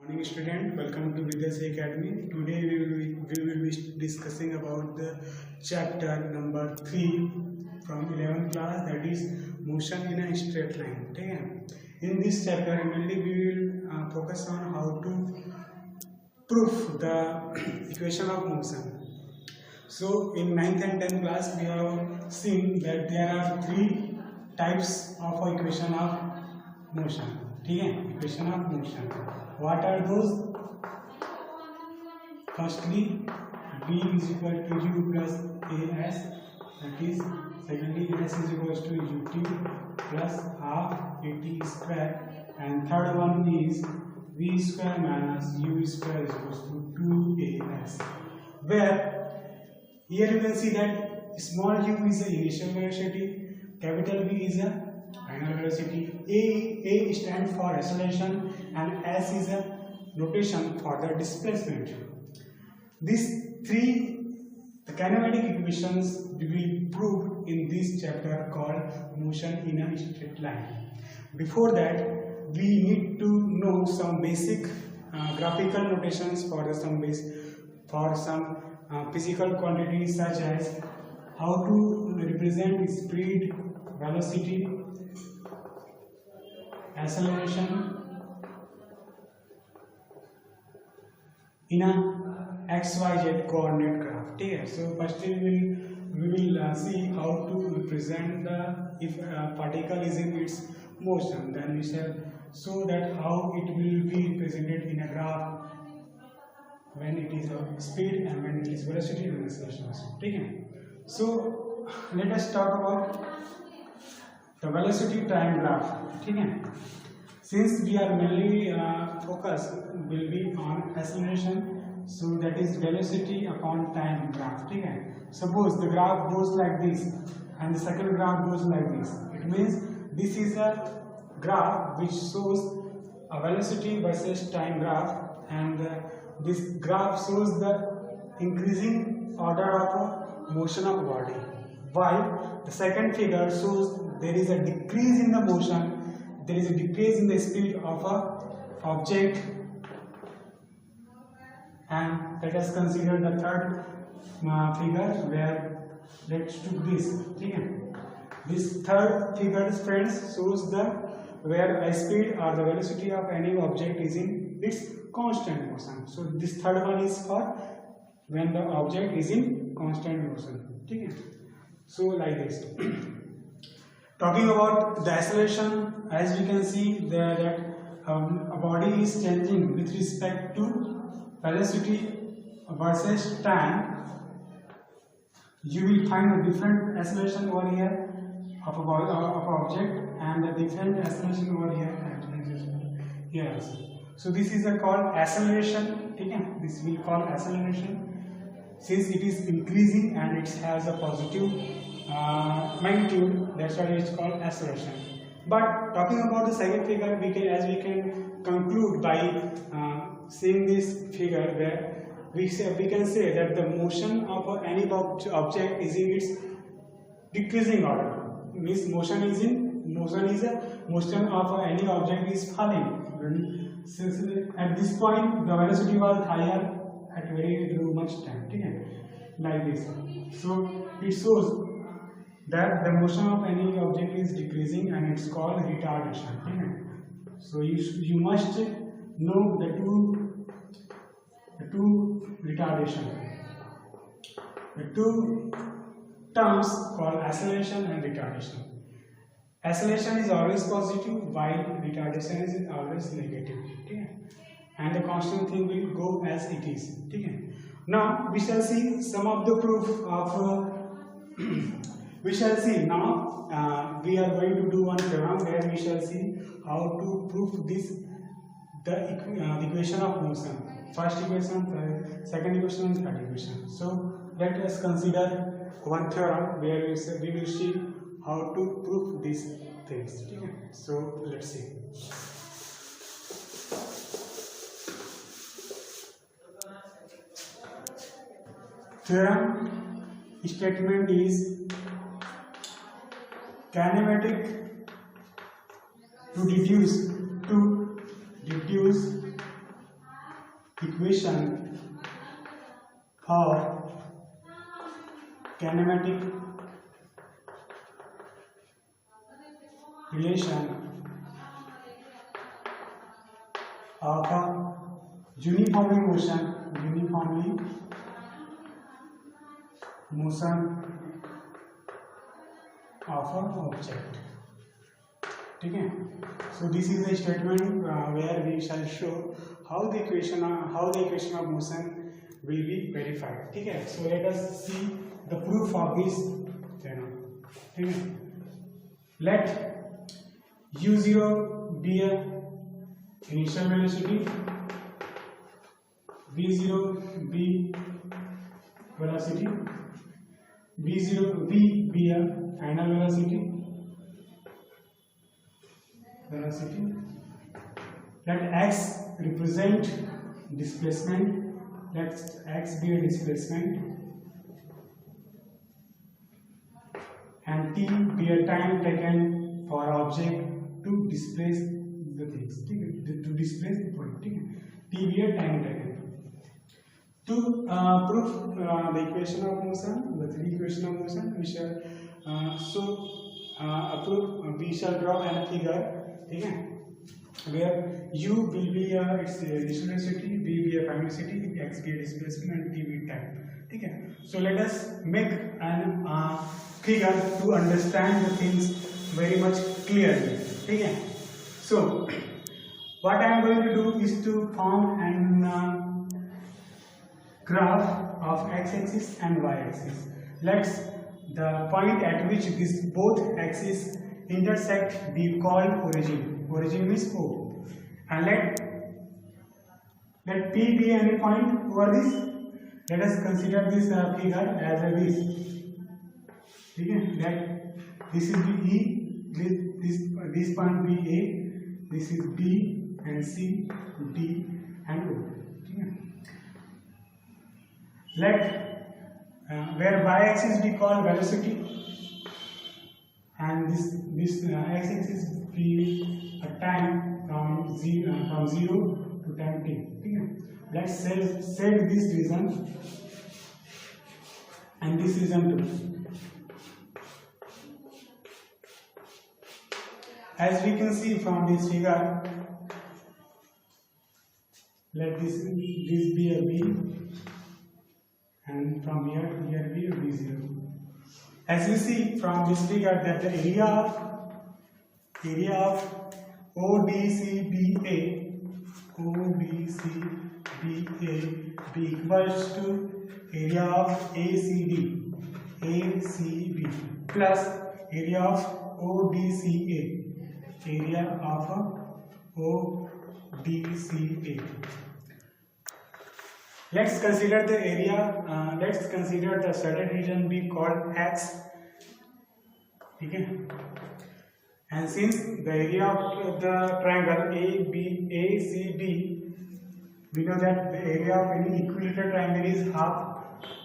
Morning student, welcome to Vidyasri Academy. Today we will be discussing about the chapter number 3 from 11th class, that is motion in a straight line. Okay? In this chapter mainly we will focus on how to prove the equation of motion. So in 9th and 10th class we have seen that there are 3 types of equation of motion. Okay? Equation of motion. What are those? Firstly, v is equal to u plus as, that is, secondly s is equal to ut plus half at square, and third one is v square minus u square is equal to 2as, where here you can see that small u is the initial velocity, capital V is a final velocity, a stands for acceleration, and s is a notation for the displacement. These the kinematic equations will be proved in this chapter called motion in a straight line. Before that, we need to know some basic graphical notations for some physical quantities, such as how to represent speed, velocity, acceleration in a xyz coordinate graph. Okay, so firstly we will see how to represent the, if a particle is in its motion, then we shall show that how it will be represented in a graph when it is of speed and when it is velocity and acceleration. Okay, so let us talk about the velocity time graph. Okay, since we are mainly focus will be on acceleration, so that is velocity upon time graph. Okay, suppose the graph goes like this and the second graph goes like this. It means this is a graph which shows a velocity versus time graph, and this graph shows the increasing order of motion of body, while the second figure shows there is a decrease in the motion, there is a decrease in the speed of a object. And let us consider the third figure, where let's do this. Okay, this third figure, friends, shows the where a speed or the velocity of any object is in its constant motion. So this third one is for when the object is in constant motion. Okay, so like this. Talking about the acceleration, as we can see there that a body is changing with respect to velocity versus time. You will find a different acceleration over here of an object, and a different acceleration over here also. So this is called acceleration. Okay? This we call acceleration, since it is increasing and it has a positive magnitude. That's why it's called acceleration. But talking about the second figure, we can conclude by seeing this figure, where we can say that the motion of any object is in its decreasing order. Means motion is a motion of any object is falling. Since at this point the velocity was higher at very much time. Okay? Like this. So it shows that the motion of any object is decreasing, and it's called retardation. Okay? So you must know the two retardation, the two terms called acceleration and retardation. Acceleration is always positive, while retardation is always negative. Okay? And the constant thing will go as it is. Okay? Now we shall see some of the proof of we shall see now. We are going to do one theorem where we shall see how to prove this, the equation of motion. First equation, second equation, and third equation. So let us consider one theorem where we will see how to prove these things. Okay? So let's see. Theorem statement is kinematic to deduce equation for kinematic relation of a uniformly motion of an object. ठीक है. So this is a statement where we shall show how the equation of motion will be verified. ठीक है. So let us see the proof of this theorem. ठीक है. Let u0 be a initial velocity, v0 be velocity, v be a final velocity. Let x represent displacement. Let x be a displacement, and t be a time taken for object to displace the things. To displace the point. T be a time taken. To prove the equation of motion, the three equations of motion, we shall we shall draw a figure. Where u will be its initial velocity, v be a final velocity, x be a displacement, and t be time. So let us make a figure to understand the things very much clearly. So what I am going to do is to form an graph of x-axis and y-axis. Let's the point at which these both axes intersect be called origin. Origin means O. And let P be any point over this. Let us consider this figure as a this. That this is be E, this point be A, this is B and C, D and O. Let where y-axis be called velocity, and this x-axis be a time from 0 to time t. Let's set this region and this region too. As we can see from this figure, let this be a B, and from here to here be a B0. As we see from this figure that the area of ODCBA be equals to area of ACB plus area of ODCA, area of ODCA. Let's consider the area. Let's consider the certain region be called X. Okay. And since the area of the triangle ACB, we know that the area of any equilateral triangle is half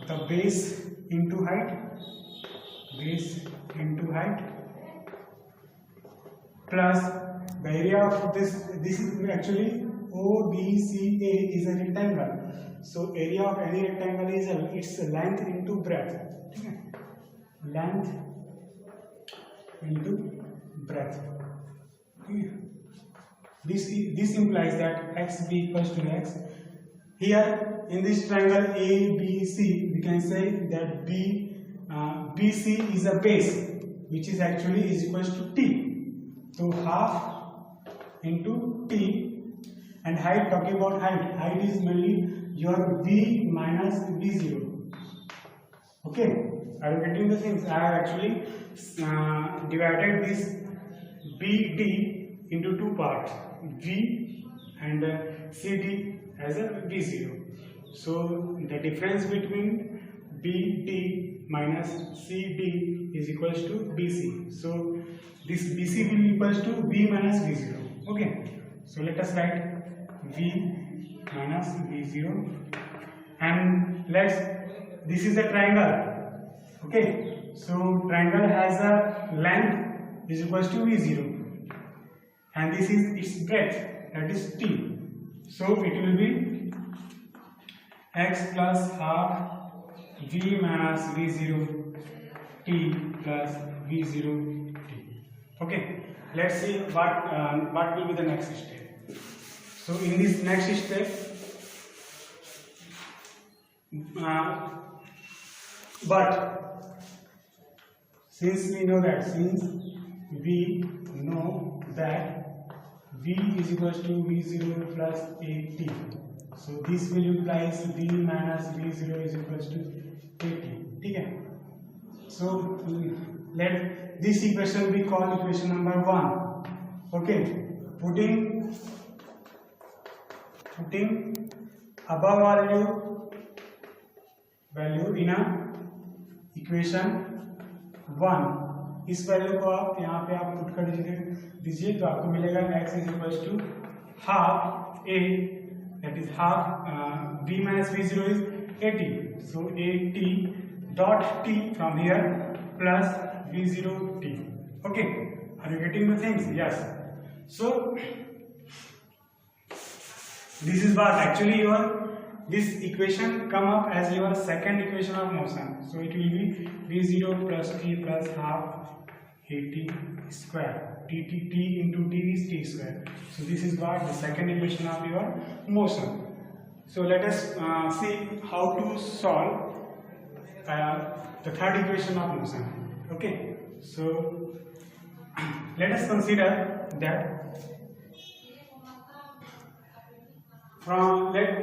the base into height, plus the area of this is actually ODCA is a rectangle. So area of any rectangle is its length into breadth. Length into breadth. This implies that x be equals to x. Here in this triangle ABC, we can say that BC is a base, which is actually is equals to t. So half into t, and height, talking about height is mainly your v minus v0. Okay, are you getting the things? I have actually divided this BD into two parts, V and CD as a V0. So the difference between BD minus CD is equals to BC. So this BC will be equals to V minus V0. Okay, so let us write V minus V0, and this is a triangle. Okay, so triangle has a length is equals to V0, and this is its breadth, that is T. So it will be x plus half v minus v0 t plus v0 t. Okay, let's see what will be the next step. So in this next step, but since we know that v is equals to v0 plus at, so this will implies v minus v0 is equals to at. ठीक है? So let this equation be called equation number 1. Okay, putting above value in a equation 1, इस value को आप यहाँ पे आप put कर दीजिए तो आपको मिलेगा x is equal to half a, that is half v minus v0 is 80, so 80 dot t from here plus v0 t. Okay, are you getting the things? Yes. So this is what actually this equation come up as your second equation of motion. So it will be v0 plus t plus half at square. T into t is t square. So this is what the second equation of your motion. So let us see how to solve the third equation of motion. Okay. So let us consider that from let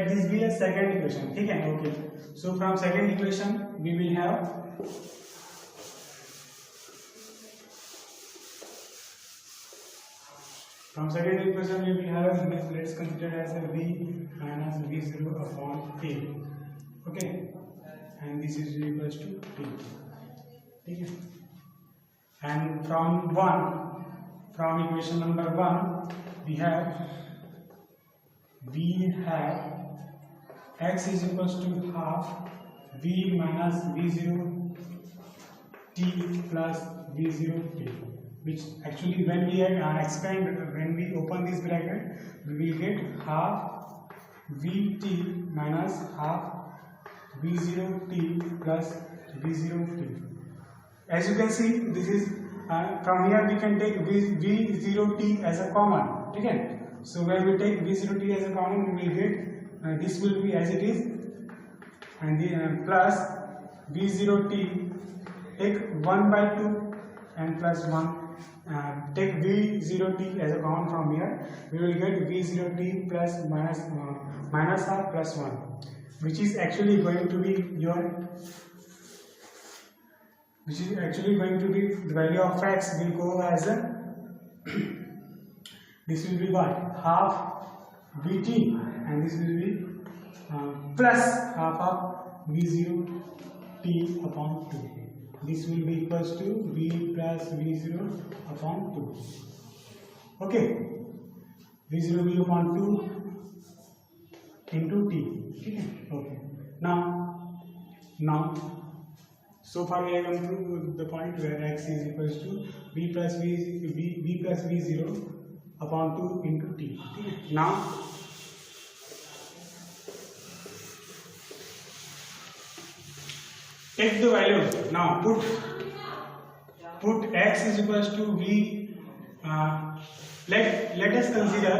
this be a second equation. ठीक है? Okay. So from second equation we will have let's consider as a v minus v0 upon t. Okay, and this is equals to t. ठीक है? And from equation number 1 we have x is equals to half v minus v0 t plus v0 t, which actually when we open this bracket we will get half vt minus half v0 t plus v0 t. As you can see, this is from here we can take v0 t as a common. ठीक है? So when we take v0 t as a common, we will get this will be as it is, and the plus v0 t, take 1 by 2 and plus 1, take v0 t as a common from here, we will get v0 t plus minus half plus 1, which is actually going to be the value of x will go as a this will be what, half vt, and this will be plus half of v0 t upon 2. This will be equals to v plus v0 upon 2. Okay, v0 will upon 2 into t. Okay, now so far we have come to the point where x is equals to v plus v0 upon 2 into t. Now take the values. Now put x is equals to v. Let us consider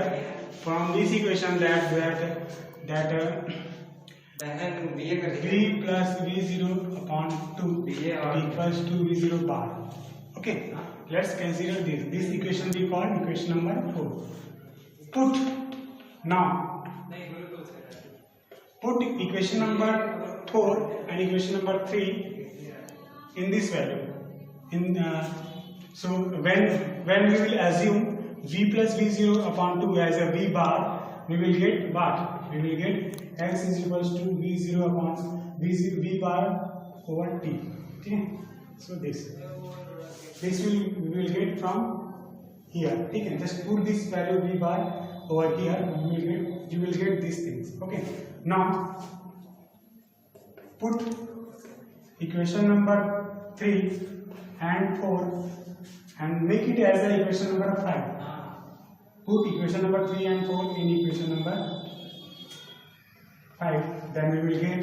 from this equation that v plus v0 upon 2 equals to v0 bar. Okay, let's consider this equation we call equation number 4. Put equation number 4 and equation number 3 in this value. So when we will assume v plus v0 upon 2 as a v bar, we will get what? We will get x is equals to v0 upon v bar over t. Okay? So this we will get from here. Okay? Just put this value v bar over here. You will get these things. Okay. Now put equation number 3 and 4 and make it as a equation number 5. put equation number 3 and 4 in equation number 5, then we will get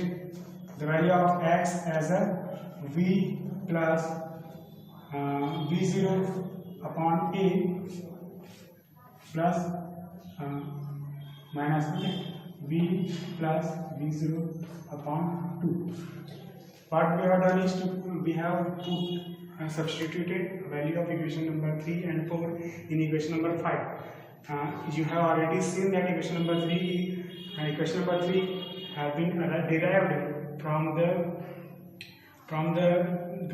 the value of x as a v plus v0 upon a plus minus v plus v0 upon 2. What we have done is we have put substituted value of equation number 3 and 4 in equation number 5. You have already seen that equation number 3 have been derived from the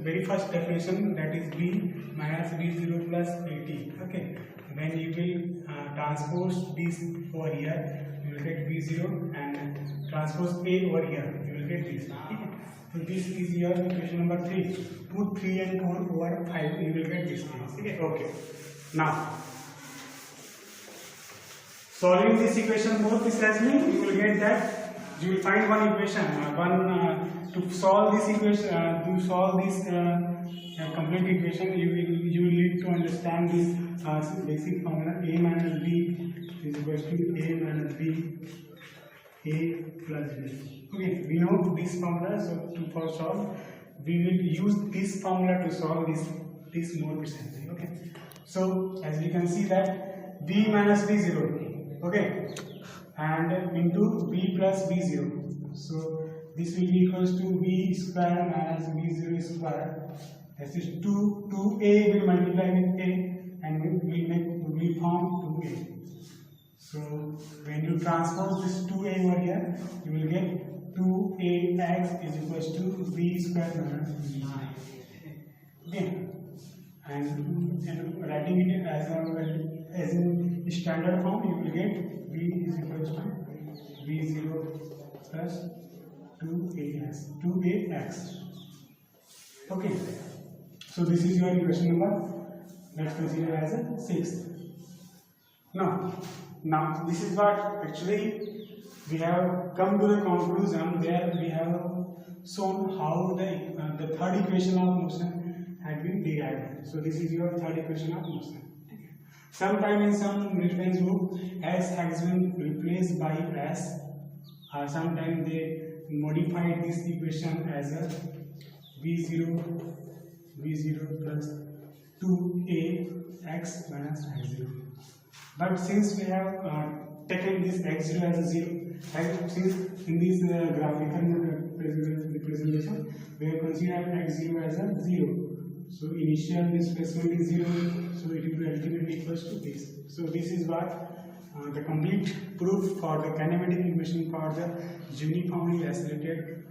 very first definition, that is v minus v0 plus at. Okay, when you will transpose this over here, you will get v0, and transpose a over here, you will get this. Okay? So this is your equation number 3. Put 3 and 4 over 5, you will get this thing. Okay. Okay. Now, solving this equation more precisely, you will get that you will find one equation. To solve this equation, to solve this complete equation, you will need to understand this basic formula: a minus b is equal to a minus b, a plus b. Okay, we know this formula, so for solve, we will use this formula to solve this more precisely. Okay, so as we can see that b minus b0, okay, and into b plus b0, so this will be equals to b square minus b0 square. That is 2a will multiply with a, and we form 2a. So when you transpose this 2a over here, you will get 2ax is equals to b square minus b. Okay, and writing it as in standard form, you will get b is equals to b0 plus 2ax. Okay, so this is your equation number, let's consider as a 6th. Now this is what actually we have come to the conclusion, where we have shown how the third equation of motion had been derived. So this is your third equation of motion. Sometime in some reference book, s has been replaced by s. Sometime they modified this equation as a v0 plus 2ax minus x0. But since we have taken this x0 as a 0, and since in this graphical representation we have considered x0 as a 0, so initial displacement is 0, so it will be ultimately equals to this. So this is what the complete proof for the kinematic equation for the uniformly accelerated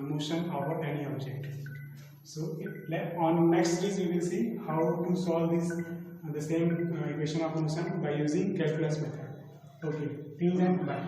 motion over any object. So on next week we will see how to solve this the same equation of motion by using calculus method. Okay, till then, bye.